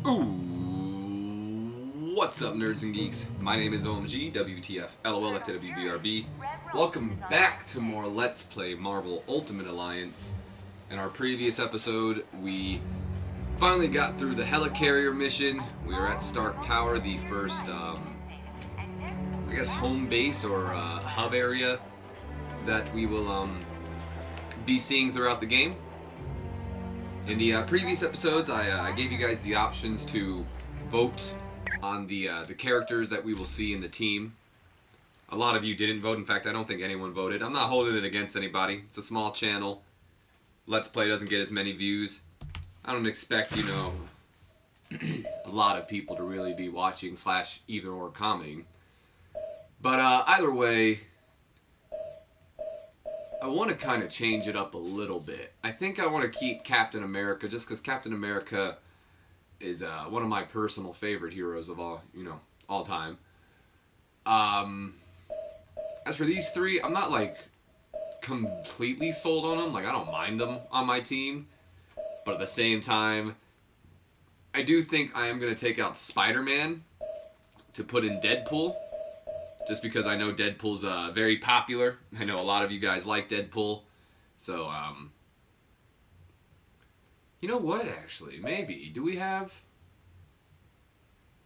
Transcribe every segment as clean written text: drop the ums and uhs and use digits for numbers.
Ooh, what's up, nerds and geeks? My name is OMG, WTF, LOL, FTWBRB. Welcome back to more Let's Play Marvel Ultimate Alliance. In our previous episode, we finally got through the Helicarrier mission. We are at Stark Tower, the first, I guess, home base or hub area that we will be seeing throughout the game. In the previous episodes, I gave you guys the options to vote on the characters that we will see in the team. A lot of you didn't vote. In fact, I don't think anyone voted. I'm not holding it against anybody. It's a small channel. Let's Play doesn't get as many views. I don't expect, you know, a lot of people to really be watching / either or commenting. But either way, I want to kind of change it up a little bit. I think I want to keep Captain America just because Captain America is one of my personal favorite heroes of all time. As for these three, I'm not like completely sold on them. Like, I don't mind them on my team, but at the same time, I do think I am going to take out Spider-Man to put in Deadpool. Just because I know Deadpool's very popular. I know a lot of you guys like Deadpool. So, you know what, actually? Maybe. Do we have...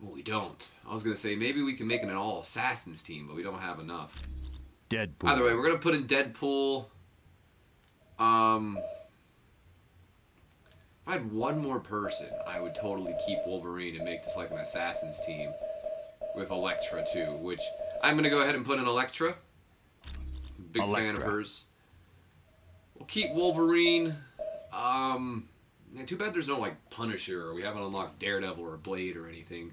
Well, we don't. I was going to say, maybe we can make it an all-assassins team, but we don't have enough. Deadpool. Either way, we're going to put in Deadpool. If I had one more person, I would totally keep Wolverine and make this like an assassins team. With Elektra, too, which... I'm going to go ahead and put in Elektra. Big fan of hers. We'll keep Wolverine. Yeah, too bad there's no, like, Punisher, or we haven't unlocked Daredevil or Blade or anything.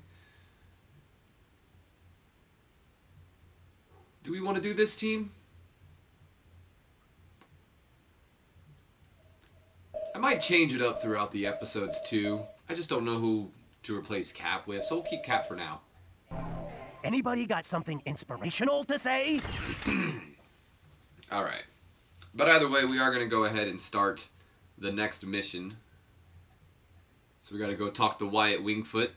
Do we want to do this team? I might change it up throughout the episodes, too. I just don't know who to replace Cap with, so we'll keep Cap for now. Anybody got something inspirational to say? Alright. But either way, we are going to go ahead and start the next mission. So we got to go talk to Wyatt Wingfoot. If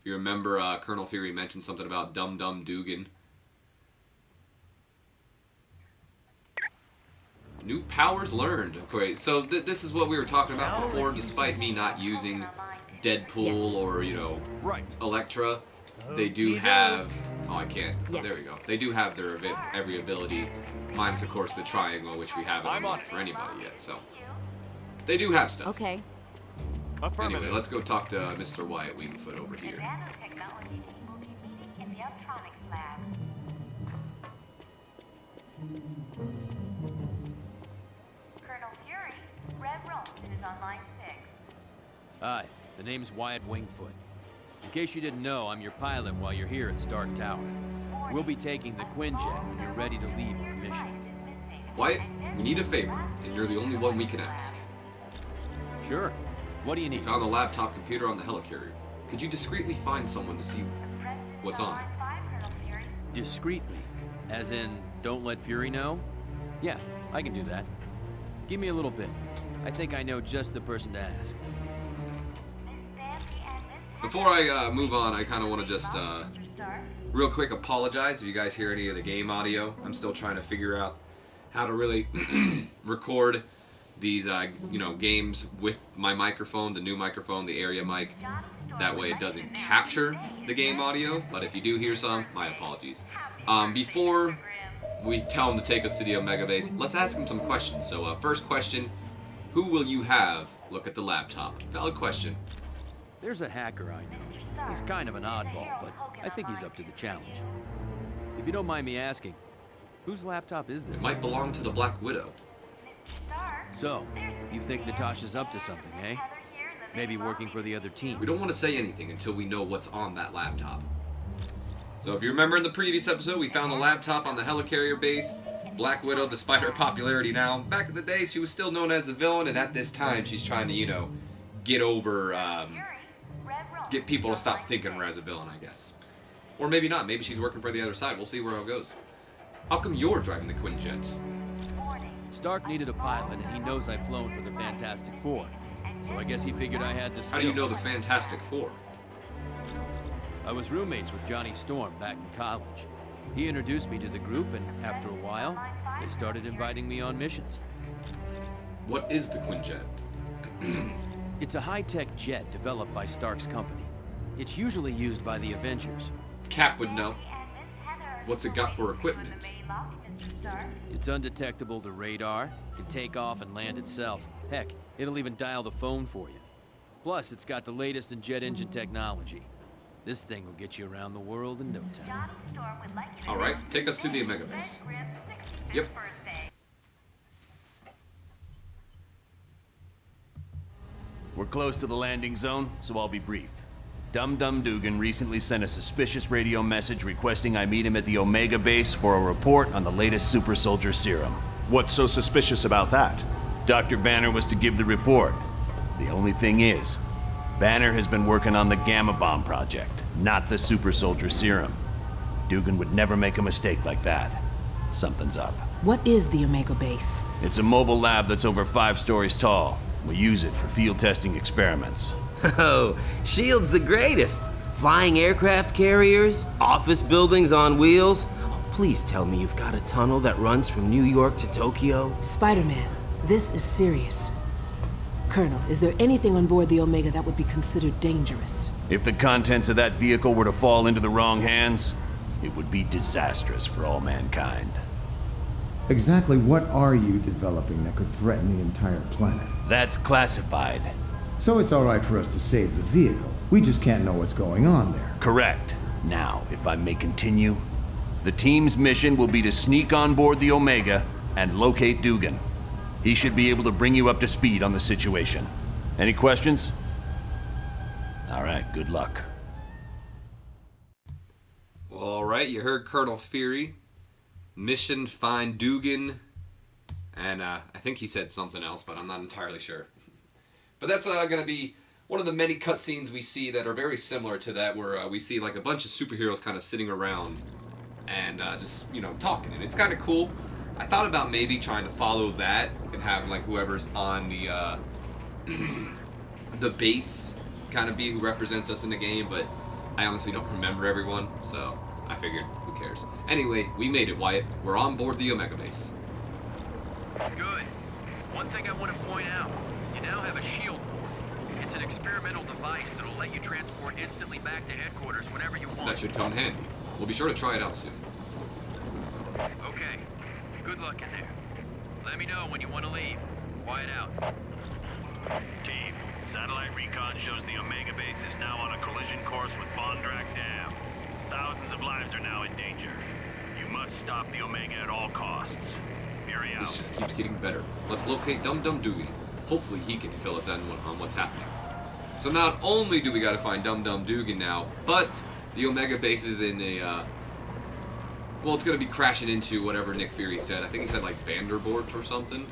you remember, Colonel Fury mentioned something about Dum Duggan. New powers learned. Okay, so this is what we were talking about before, despite me not using Deadpool or, you know, Elektra. They do have... Oh, I can't. Yes. There we go. They do have their every ability, minus, of course, the triangle, which we haven't unlocked for anybody yet, so... They do have stuff. Okay. Anyway, let's go talk to Mr. Wyatt Wingfoot over here. Nanotechnology team will be meeting in the electronics lab. Colonel Fury, Red Rollston is on line 6. Hi, the name's Wyatt Wingfoot. In case you didn't know, I'm your pilot while you're here at Stark Tower. We'll be taking the Quinjet when you're ready to leave our mission. Wyatt, we need a favor, and you're the only one we can ask. Sure. What do you need? We found the laptop computer on the helicarrier. Could you discreetly find someone to see what's on it? Discreetly? As in, don't let Fury know? Yeah, I can do that. Give me a little bit. I think I know just the person to ask. Before I move on, I kind of want to just real quick apologize if you guys hear any of the game audio. I'm still trying to figure out how to really record these games with my microphone, the new microphone, the area mic. That way it doesn't capture the game audio, but if you do hear some, my apologies. Before we tell them to take us to the Omega base, let's ask them some questions. So first question, who will you have look at the laptop? Valid question. There's a hacker I know. He's kind of an oddball, but I think he's up to the challenge. If you don't mind me asking, whose laptop is this? It might belong to the Black Widow. So, you think Natasha's up to something, eh? Maybe working for the other team. We don't want to say anything until we know what's on that laptop. So if you remember in the previous episode, we found the laptop on the Helicarrier base. Black Widow, despite her popularity now, back in the day she was still known as a villain, and at this time she's trying to, you know, get over... get people to stop thinking of her as a villain, I guess. Or maybe not. Maybe she's working for the other side. We'll see where it goes. How come you're driving the Quinjet? Stark needed a pilot, and he knows I've flown for the Fantastic Four. so I guess he figured I had the skills. How do you know the Fantastic Four? I was roommates with Johnny Storm back in college. He introduced me to the group, and after a while, they started inviting me on missions. What is the Quinjet? It's a high-tech jet developed by Stark's company. It's usually used by the Avengers. Cap would know. What's it got for equipment? It's undetectable to radar, can take off and land itself. Heck, it'll even dial the phone for you. Plus, it's got the latest in jet engine technology. This thing will get you around the world in no time. Alright, take us to the Omega base. Yep. We're close to the landing zone, so I'll be brief. Dum-Dum Duggan recently sent a suspicious radio message requesting I meet him at the Omega base for a report on the latest super soldier serum. What's so suspicious about that? Dr. Banner was to give the report. The only thing is, Banner has been working on the Gamma Bomb project, not the super soldier serum. Duggan would never make a mistake like that. Something's up. What is the Omega base? It's a mobile lab that's over 5 stories tall. We use it for field testing experiments. Oh, S.H.I.E.L.D.'s the greatest. Flying aircraft carriers, office buildings on wheels. Oh, please tell me you've got a tunnel that runs from New York to Tokyo. Spider-Man, this is serious. Colonel, is there anything on board the Omega that would be considered dangerous? If the contents of that vehicle were to fall into the wrong hands, it would be disastrous for all mankind. Exactly what are you developing that could threaten the entire planet? That's classified. So it's all right for us to save the vehicle. We just can't know what's going on there. Correct. Now, if I may continue, the team's mission will be to sneak on board the Omega and locate Duggan. He should be able to bring you up to speed on the situation. Any questions? All right, good luck. Alright, you heard Colonel Fury. Mission find Duggan. And I think he said something else, but I'm not entirely sure. But that's going to be one of the many cutscenes we see that are very similar to that, where we see like a bunch of superheroes kind of sitting around and just, you know, talking. And it's kind of cool. I thought about maybe trying to follow that and have like whoever's on the the base kind of be who represents us in the game, but I honestly don't remember everyone, so I figured, who cares. Anyway, we made it, Wyatt. We're on board the Omega base. Good. One thing I want to point out, you now have a shield board. It's an experimental device that'll let you transport instantly back to headquarters whenever you want. That should come in handy. We'll be sure to try it out soon. Okay. Good luck in there. Let me know when you want to leave. Wyatt out. Team, satellite recon shows the Omega base is now on a collision course with Bondrak Dam. Thousands of lives are now in danger. You must stop the Omega at all costs. Fury out. This just keeps getting better. Let's locate Dum-Dum Duggan. Hopefully he can fill us in on what's happening. So not only do we gotta find Dum-Dum Duggan now, but the Omega base is in a, well, it's gonna be crashing into whatever Nick Fury said. I think he said like Vanderbilt or something.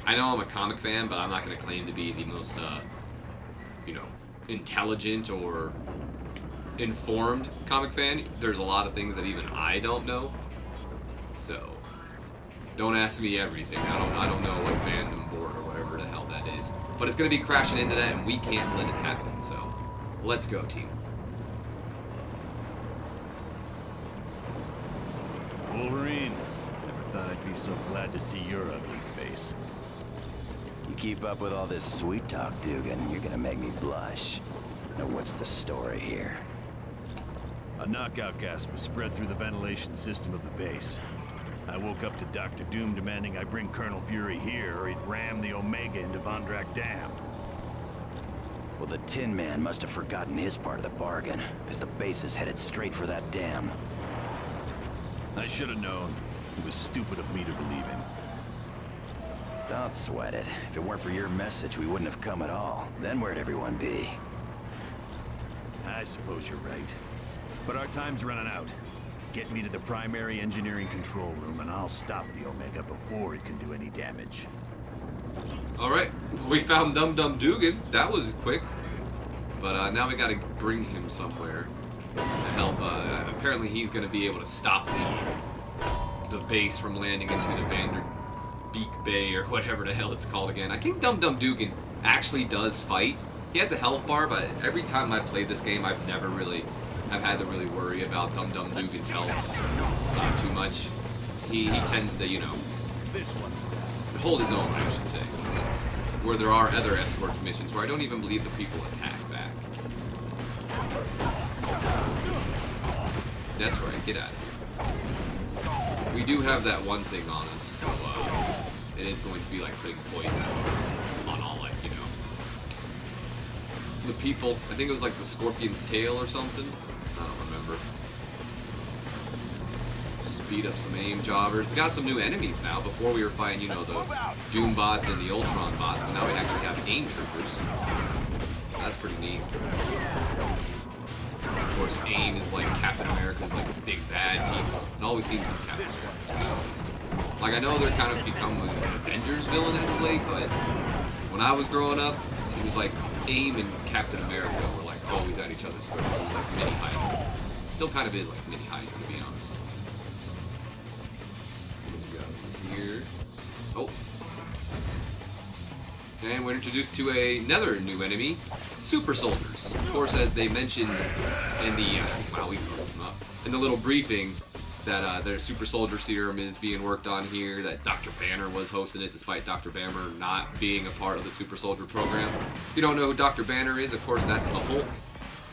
I know I'm a comic fan, but I'm not gonna claim to be the most, you know, intelligent or informed comic fan. There's a lot of things that even I don't know. So don't ask me everything. I don't know what Vanderbilt or whatever the hell that is. But it's gonna be crashing into that, and we can't let it happen. So let's go, team. Wolverine, never thought I'd be so glad to see your ugly face. You keep up with all this sweet talk, Duggan, you're gonna make me blush. Now what's the story here? A knockout gas was spread through the ventilation system of the base. I woke up to Dr. Doom demanding I bring Colonel Fury here or he'd ram the Omega into Bondrak Dam. Well, the Tin Man must have forgotten his part of the bargain, because the base is headed straight for that dam. I should have known. It was stupid of me to believe him. Don't sweat it. If it weren't for your message, we wouldn't have come at all. Then where'd everyone be? I suppose you're right. But our time's running out. Get me to the primary engineering control room and I'll stop the Omega before it can do any damage. Alright, we found Dum-Dum Duggan. That was quick. But now we gotta bring him somewhere to help. Apparently he's gonna be able to stop the base from landing into the Vanderbeek Bay or whatever the hell it's called again. I think Dum-Dum Duggan actually does fight. He has a health bar, but every time I played this game, I've had to really worry about Dum Dum Duggan's health too much. He tends to, you know, hold his own, I should say. Where there are other escort missions where I don't even believe the people attack back. That's right, get at it. We do have that one thing on us, so it is going to be like putting poison on all, like, you know, the people. I think it was like the scorpion's tail or something. I don't remember. Just beat up some aim jobbers. We got some new enemies now. Before we were fighting, you know, the Doom bots and the Ultron bots, but now we actually have aim troopers. So that's pretty neat. Of course, AIM is like Captain America's like the big bad people. It always seems like Captain America, to be honest. Like, I know they're kind of become an Avengers villain as of late, but when I was growing up, it was like AIM and Captain America were like always at each other's throats. It was like mini Hydra. It still kind of is like mini Hydra, to be honest. What do we got here? Oh. And we're introduced to another new enemy, super soldiers. Of course, as they mentioned in the in the little briefing, that their super soldier serum is being worked on here. That Dr. Banner was hosting it, despite Dr. Banner not being a part of the super soldier program. If you don't know who Dr. Banner is, of course, that's the Hulk.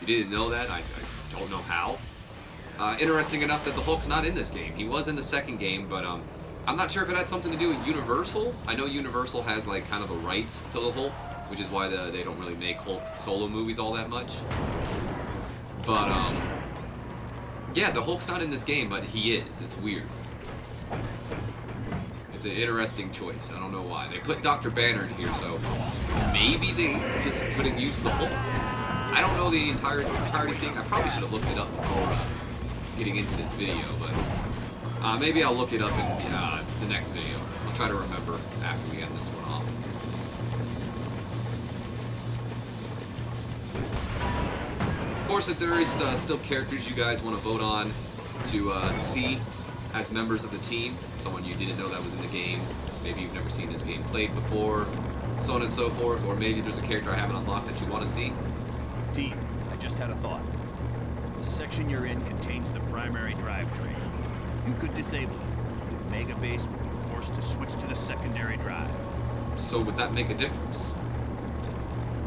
If you didn't know that, I don't know how. Interesting enough that the Hulk's not in this game. He was in the second game, but I'm not sure if it had something to do with Universal. I know Universal has like kind of the rights to the Hulk, which is why they don't really make Hulk solo movies all that much. But yeah, the Hulk's not in this game, but he is. It's weird. It's an interesting choice. I don't know why. They put Dr. Banner in here, so maybe they just couldn't use the Hulk. I don't know the entirety thing. I probably should have looked it up before getting into this video, but maybe I'll look it up in the next video. I'll try to remember after we end this one off. Of course, if there is still characters you guys want to vote on to see as members of the team, someone you didn't know that was in the game, maybe you've never seen this game played before, so on and so forth, or maybe there's a character I haven't unlocked that you want to see. Team, I just had a thought. The section you're in contains the primary drivetrain. If you could disable it, the Omega base would be forced to switch to the secondary drive. So would that make a difference?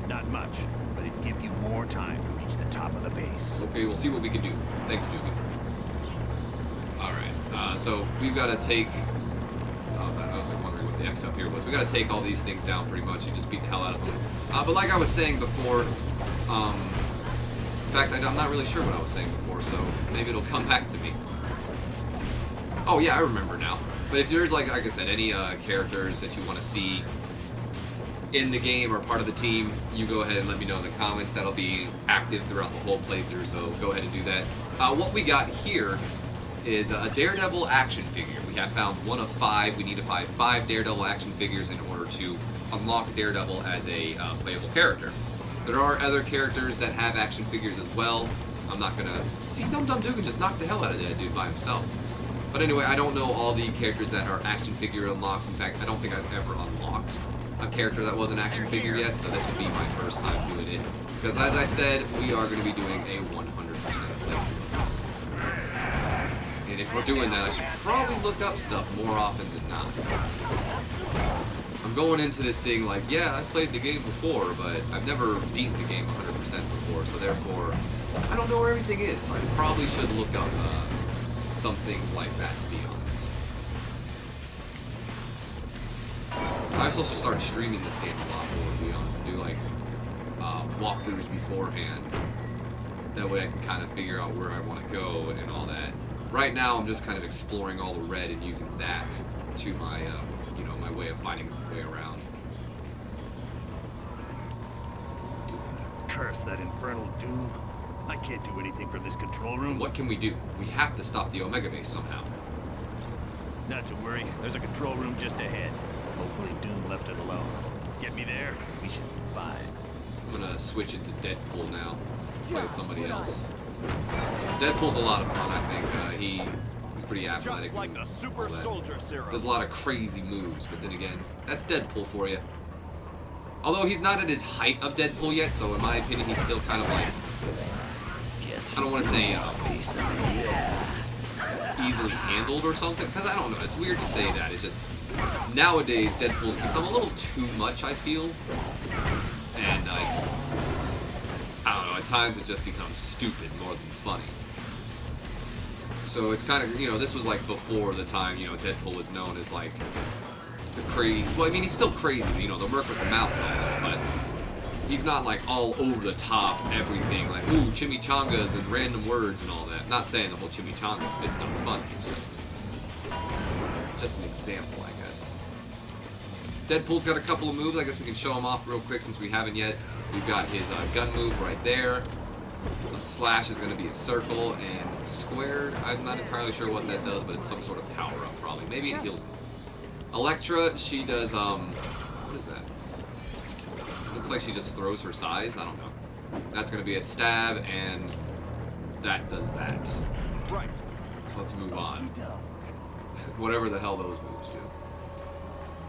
Not much, but it'd give you more time to reach the top of the base. Okay, we'll see what we can do. Thanks, Duggan. Alright, so we've got to take... I was like wondering what the X up here was. We got to take all these things down pretty much and just beat the hell out of them. But like I was saying before, in fact, I'm not really sure what I was saying before, so maybe it'll come back to me. Oh yeah, I remember now. But if there's, like I said, any characters that you want to see in the game or part of the team, you go ahead and let me know in the comments. That'll be active throughout the whole playthrough, so go ahead and do that. What we got here is a Daredevil action figure. We have found one of 5. We need to find 5 Daredevil action figures in order to unlock Daredevil as a playable character. There are other characters that have action figures as well. I'm not gonna... See, Dum Dum Duggan just knocked the hell out of that dude by himself. But anyway, I don't know all the characters that are action figure unlocked. In fact, I don't think I've ever unlocked a character that was an action figure yet, so this would be my first time doing it. Because as I said, we are going to be doing a 100% playthrough of this. And if we're doing that, I should probably look up stuff more often than not. I'm going into this thing like, yeah, I've played the game before, but I've never beaten the game 100% before, so therefore, I don't know where everything is. So I probably should look up some things like that, to be honest. I also should start streaming this game a lot more, to be honest. Do like walkthroughs beforehand. That way I can kind of figure out where I want to go and all that. Right now I'm just kind of exploring all the red and using that to my, you know, my way of finding the way around. Curse that infernal doom. I can't do anything from this control room. What can we do? We have to stop the Omega base somehow. Not to worry, there's a control room just ahead. Hopefully Doom left it alone. Get me there, we should be fine. I'm gonna switch it to Deadpool now. Play somebody else. Deadpool's a lot of fun, I think. He's pretty athletic. Just like the super soldier serum. Does a lot of crazy moves, but then again, that's Deadpool for you. Although he's not at his height of Deadpool yet, so in my opinion, he's still kind of like, I don't want to say easily handled or something, because I don't know, it's weird to say that. It's just, nowadays, Deadpool's become a little too much, I feel. And, I don't know, at times it just becomes stupid more than funny. So it's kind of, you know, this was like before the time, you know, Deadpool was known as like the crazy, well, I mean, he's still crazy, you know, the merc with the mouth and all that, but he's not like all over the top everything, like, ooh, chimichangas and random words and all that. Not saying the whole chimichangas bit's not funny, it's just an example, I guess. Deadpool's got a couple of moves, I guess we can show them off real quick since we haven't yet. We've got his gun move right there. A slash is going to be a circle, and square, I'm not entirely sure what that does, but it's some sort of power-up probably. Maybe it heals him. Elektra, she does, what is that? Looks like she just throws her size, I don't know. That's going to be a stab, and that does that. Right. So let's move on. Whatever the hell those moves do.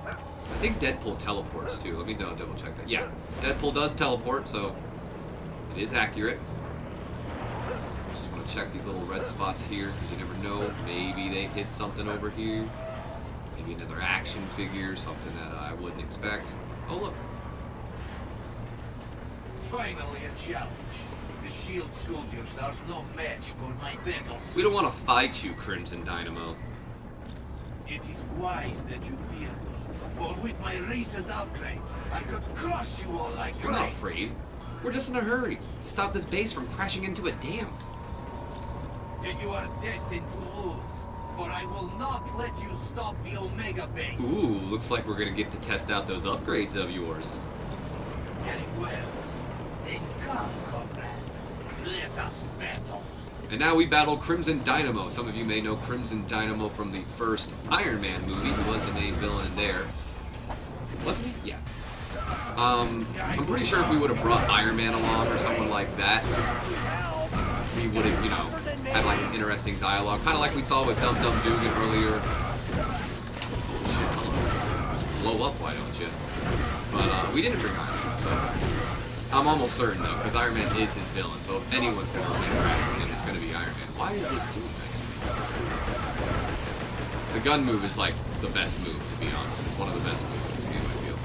I think Deadpool teleports too. Let me double check that. Yeah, Deadpool does teleport, so it is accurate. Just want to check these little red spots here, because you never know. Maybe they hit something over here. Maybe another action figure, something that I wouldn't expect. Oh, look. Finally a challenge. The shield soldiers are no match for my battle suits. We don't want to fight you, Crimson Dynamo. It is wise that you fear me, for with my recent upgrades, I could crush you all like We're not afraid. We're just in a hurry to stop this base from crashing into a dam. Then you are destined to lose, for I will not let you stop the Omega base. Ooh, looks like we're gonna get to test out those upgrades of yours. Very well. Then come, comrade. Let us battle. And now we battle Crimson Dynamo. Some of you may know Crimson Dynamo from the first Iron Man movie. He was the main villain in there. Wasn't he? Yeah. I'm pretty sure if we would have brought Iron Man along or someone like that, we would have, you know, had like an interesting dialogue. Kind of like we saw with Dum Dum Dugan earlier. Oh shit, blow up, why don't you? But we didn't bring Iron Man, so I'm almost certain though, because Iron Man is his villain, so if anyone's going to interact with him, it's going to be Iron Man. Why is this doing that? The gun move is like the best move, to be honest. It's one of the best moves in this game, I feel.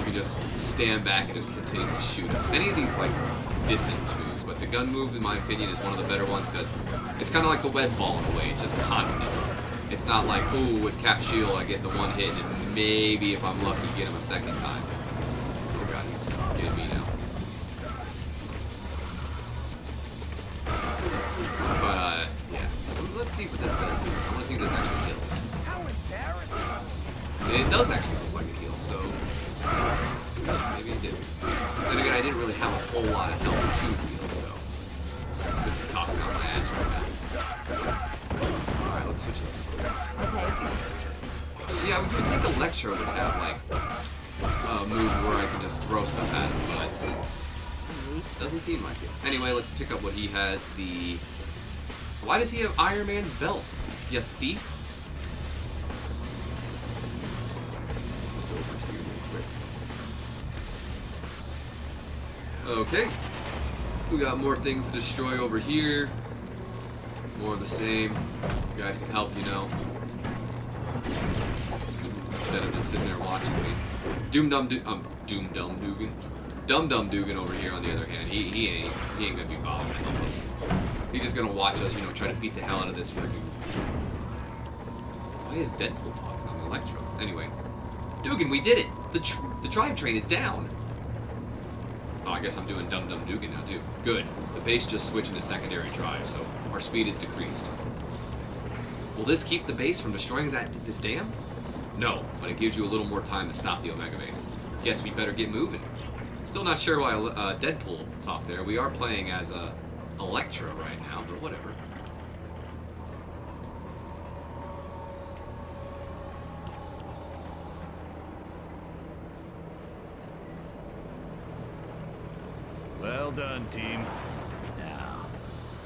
You can just stand back and just continue to shoot him. Any of these like distance moves, but the gun move, in my opinion, is one of the better ones because it's kind of like the web ball in a way. It's just constant. It's not like, ooh, with Cap Shield I get the one hit and maybe if I'm lucky get him a second time. Oh god, he's getting me now. But yeah. Let's see what this does. I want to see if this actually heals. It does actually look like it heals, so maybe it did. Then again, I didn't really have a whole lot of health to heal, so I could be talking on my ass right now. Alright, let's switch it up to something else. Okay. See, I would think Elektra would have like a move where I can just throw stuff at him, but it doesn't seem like it. Anyway, let's pick up what he has. Why does he have Iron Man's belt? You thief? Let's over here real quick. Okay. We got more things to destroy over here. More of the same. You guys can help, you know. Instead of just sitting there watching me. Dum Dum Dugan. Dum Dum Dugan over here, on the other hand, he ain't gonna be bothering us. He's just gonna watch us, you know, try to beat the hell out of this freaking. Why is Deadpool talking on the Electro? Anyway, Duggan, we did it. The drivetrain is down. Oh, I guess I'm doing Dum Dum Dugan now too. Good. The base just switched into secondary drive, so our speed is decreased. Will this keep the base from destroying this dam? No, but it gives you a little more time to stop the Omega base. Guess we better get moving. Still not sure why Deadpool talked there. We are playing as Elektra right now, but whatever. Well done, team. Now,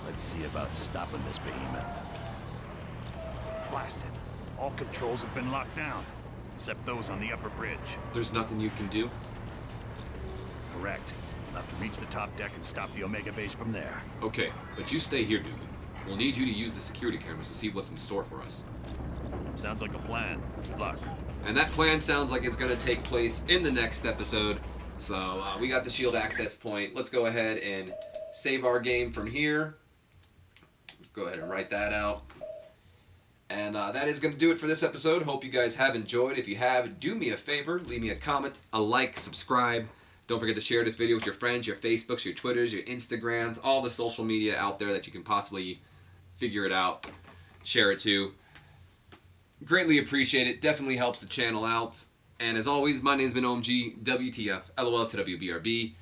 let's see about stopping this behemoth. Blasted. All controls have been locked down, except those on the upper bridge. There's nothing you can do? Correct. We'll have to reach the top deck and stop the Omega base from there. Okay, but you stay here, Duggan. We'll need you to use the security cameras to see what's in store for us. Sounds like a plan. Good luck. And that plan sounds like it's going to take place in the next episode. So we got the shield access point. Let's go ahead and save our game from here. Go ahead and write that out. And that is going to do it for this episode. Hope you guys have enjoyed. If you have, do me a favor. Leave me a comment, a like, subscribe. Don't forget to share this video with your friends, your Facebooks, your Twitters, your Instagrams, all the social media out there that you can possibly figure it out. Share it to. Greatly appreciate it. Definitely helps the channel out. And as always, my name's been OMG, WTF, LOL to WBRB.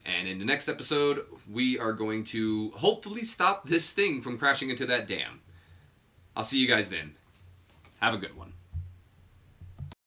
And in the next episode, we are going to hopefully stop this thing from crashing into that dam. I'll see you guys then. Have a good one.